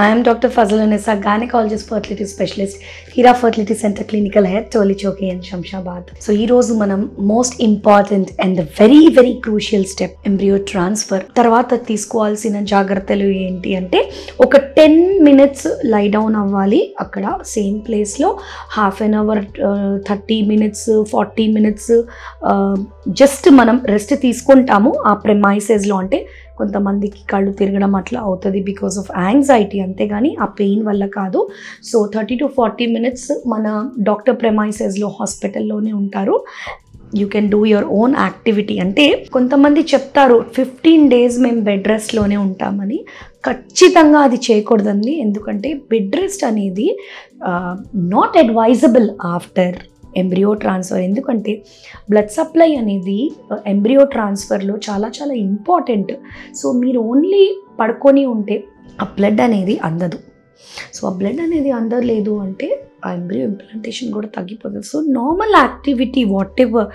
I am Dr. Fazal Unisa, gynecologist, fertility specialist, Hira Fertility Center Clinical Head, Toli Choki in Shamshabad. So, ee roju manam most important and the very crucial step embryo transfer. Tarvata teesukovalsina jagratalu enti ante oka 10 minutes lie down avvali akkada same place lo half an hour 30 minutes 40 minutes just manam rest teeskuntamu aa premises lo ante కొంతమందికి కళ్ళు తిరగడం అట్లా అవుతుంది because of anxiety, అంతేగాని ఆ pain వల్ల కాదు. So 30 to 40 minutes మన డాక్టర్ ప్రెమైసెస్లో హాస్పిటల్లోనే ఉంటారు. You can do your own activity. అంటే కొంతమంది చెప్తారు 15 days మేము బెడ్ రెస్ట్లోనే ఉంటామని. ఖచ్చితంగా అది చేయకూడదండి. ఎందుకంటే బెడ్ రెస్ట్ అనేది not advisable after embryo transfer. ఎందుకంటే బ్లడ్ సప్లై అనేది ఎంబ్రియో ట్రాన్స్ఫర్లో చాలా ఇంపార్టెంట్. సో మీరు ఓన్లీ పడుకొని ఉంటే ఆ బ్లడ్ అనేది అందదు. సో ఆ బ్లడ్ అనేది అందలేదు అంటే ఆ ఎంబ్రియో ఇంప్లాంటేషన్ కూడా తగ్గిపోతుంది. So normal activity whatever,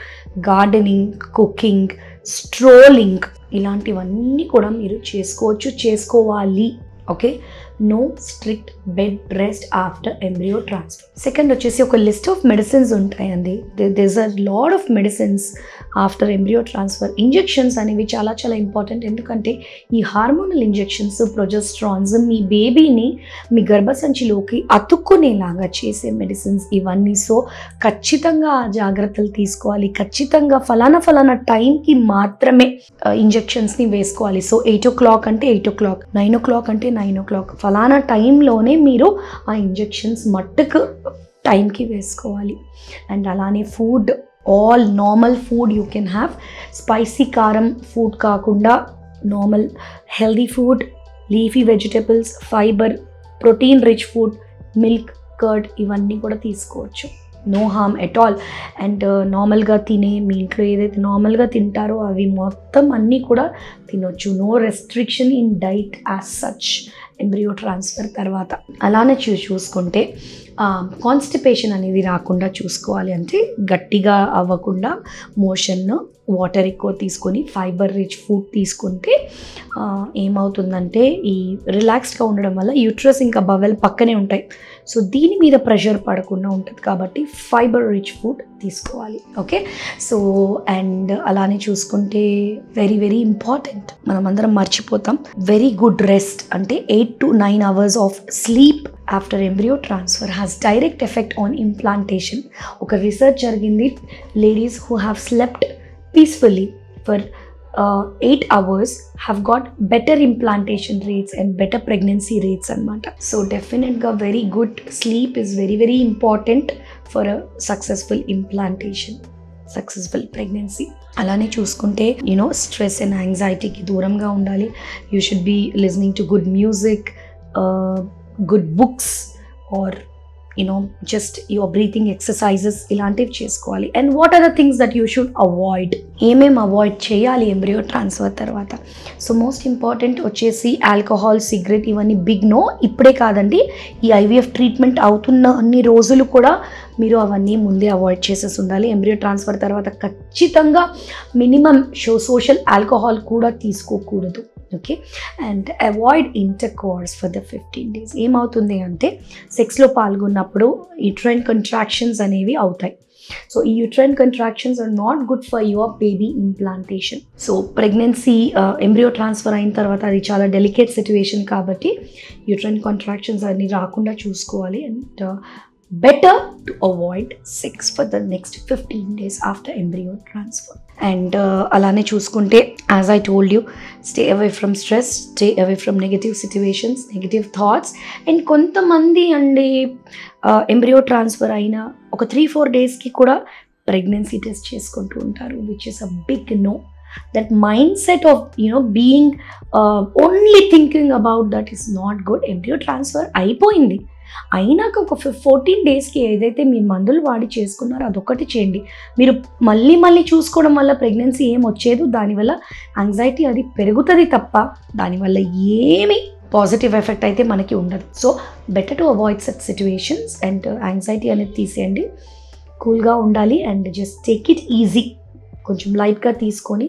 gardening, cooking, strolling, ఇలాంటివన్నీ కూడా మీరు చేసుకోవాలి. Okay, no strict bed rest after embryo transfer. Second వచ్చేసి ఒక లిస్ట్ ఆఫ్ మెడిసిన్స్ ఉంటాయండి. There are lot of medicines after embryo transfer. Injections అనేవి చాలా ఇంపార్టెంట్. ఎందుకంటే ఈ హార్మోనల్ ఇంజెక్షన్స్, ప్రొజెస్ట్రాన్స్ మీ బేబీని మీ గర్భసంచిలోకి అతుక్కునేలాగా చేసే మెడిసిన్స్ ఇవన్నీ. సో ఖచ్చితంగా జాగ్రత్తలు తీసుకోవాలి. ఖచ్చితంగా ఫలానా టైంకి మాత్రమే ఇంజెక్షన్స్ని వేసుకోవాలి. సో 8 o'clock అంటే 8 o'clock, 9 o'clock అంటే 9 o'clock, ఫలానా టైంలోనే మీరు ఆ ఇంజెక్షన్స్ మట్టుకు టైంకి వేసుకోవాలి. అండ్ అలానే food, all normal food you can have. Spicy కారం ఫుడ్ కాకుండా normal healthy food, leafy vegetables, fibre, protein rich food, milk, curd ఇవన్నీ కూడా తీసుకోవచ్చు. No harm at all. And నార్మల్గా తినే, మీ ఇంట్లో ఏదైతే నార్మల్గా తింటారో అవి మొత్తం అన్నీ కూడా తినొచ్చు. No restriction in diet as such embryo transfer తర్వాత. అలానే చూసుకుంటే కాన్స్టిపేషన్ అనేది రాకుండా చూసుకోవాలి. అంటే గట్టిగా అవ్వకుండా మోషన్, వాటర్ ఎక్కువ తీసుకొని ఫైబర్ రిచ్ ఫుడ్ తీసుకుంటే ఏమవుతుందంటే ఈ రిలాక్స్డ్గా ఉండడం వల్ల యూట్రస్ ఇంకా బవెల్ పక్కనే ఉంటాయి. సో దీని మీద ప్రెషర్ పడకుండా ఉంటుంది కాబట్టి ఫైబర్ రిచ్ ఫుడ్ తీసుకోవాలి. ఓకే, సో అండ్ అలానే చూసుకుంటే వెరీ ఇంపార్టెంట్, మనం అందరం మర్చిపోతాం, వెరీ గుడ్ రెస్ట్. అంటే 8 to 9 hours of sleep after embryo transfer has direct effect on implantation. ఒక రీసెర్చ్ జరిగింది, ladies who have slept peacefully for 8 hours have got better implantation rates and better pregnancy rates అన్నమాట. So డెఫినెట్గా very good sleep is very important for a successful implantation, successful pregnancy. అలానే చూసుకుంటే stress and యాంగ్జైటీకి దూరంగా ఉండాలి. You should be listening to good music, good books, or just your breathing exercises ఇలాంటివి చేసుకోవాలి. And what are the things that you should avoid, ఏమేమి avoid చేయాలి embryo transfer తర్వాత. సో మోస్ట్ ఇంపార్టెంట్ వచ్చేసి alcohol, cigarette ఇవన్నీ big no. ఇప్పుడే కాదండి, ఈ IVF ట్రీట్మెంట్ అవుతున్న అన్ని రోజులు కూడా మీరు అవన్నీ ముందే అవాయిడ్ చేసేసి ఉండాలి. ఎంబ్రియో ట్రాన్స్ఫర్ తర్వాత ఖచ్చితంగా మినిమం సోషల్ ఆల్కహాల్ కూడా తీసుకోకూడదు. Okay, and avoid intercourse for the 15 days. ఏమవుతుంది అంటే సెక్స్లో పాల్గొన్నప్పుడు యూట్రైన్ కంట్రాక్షన్స్ అనేవి అవుతాయి. సో ఈ uterine contractions are not good for your baby implantation. So pregnancy embryo transfer అయిన తర్వాత అది చాలా డెలికేట్ సిచ్యువేషన్ కాబట్టి యూట్రైన్ కంట్రాక్షన్స్ అన్ని రాకుండా చూసుకోవాలి. And better to avoid sex for the next 15 days after embryo transfer. And alane chusukunte, as I told you, stay away from stress, stay away from negative situations, negative thoughts. And kontamandi andi embryo transfer aina oka 3-4 days ki kuda pregnancy test cheskuntu untaru, which is a big no. That mindset of being only thinking about that is not good. Embryo transfer అయిపోయింది, అయినాక ఒక 14 daysకి ఏదైతే మీరు మందులు వాడి చేసుకున్నారో అదొకటి చేయండి. మీరు మళ్ళీ చూసుకోవడం వల్ల ప్రెగ్నెన్సీ ఏం వచ్చేది, దానివల్ల యాంగ్జైటీ అది పెరుగుతుంది తప్ప దానివల్ల ఏమి పాజిటివ్ ఎఫెక్ట్ అయితే మనకి ఉండదు. So better to avoid such situations. And anxiety అనేది తీసేయండి, కూల్గా ఉండాలి. And just take it easy, కొంచెం లైట్గా తీసుకొని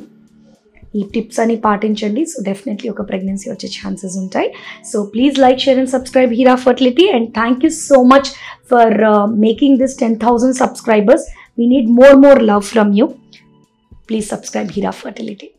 ఈ టిప్స్ అని పాటించండి. సో డెఫినెట్లీ ఒక ప్రెగ్నెన్సీ వచ్చే ఛాన్సెస్ ఉంటాయి. So please like, share and subscribe Hira fertility, and thank you so much for making this 10,000 subscribers. We need more love from you. Please subscribe Hira Fertility.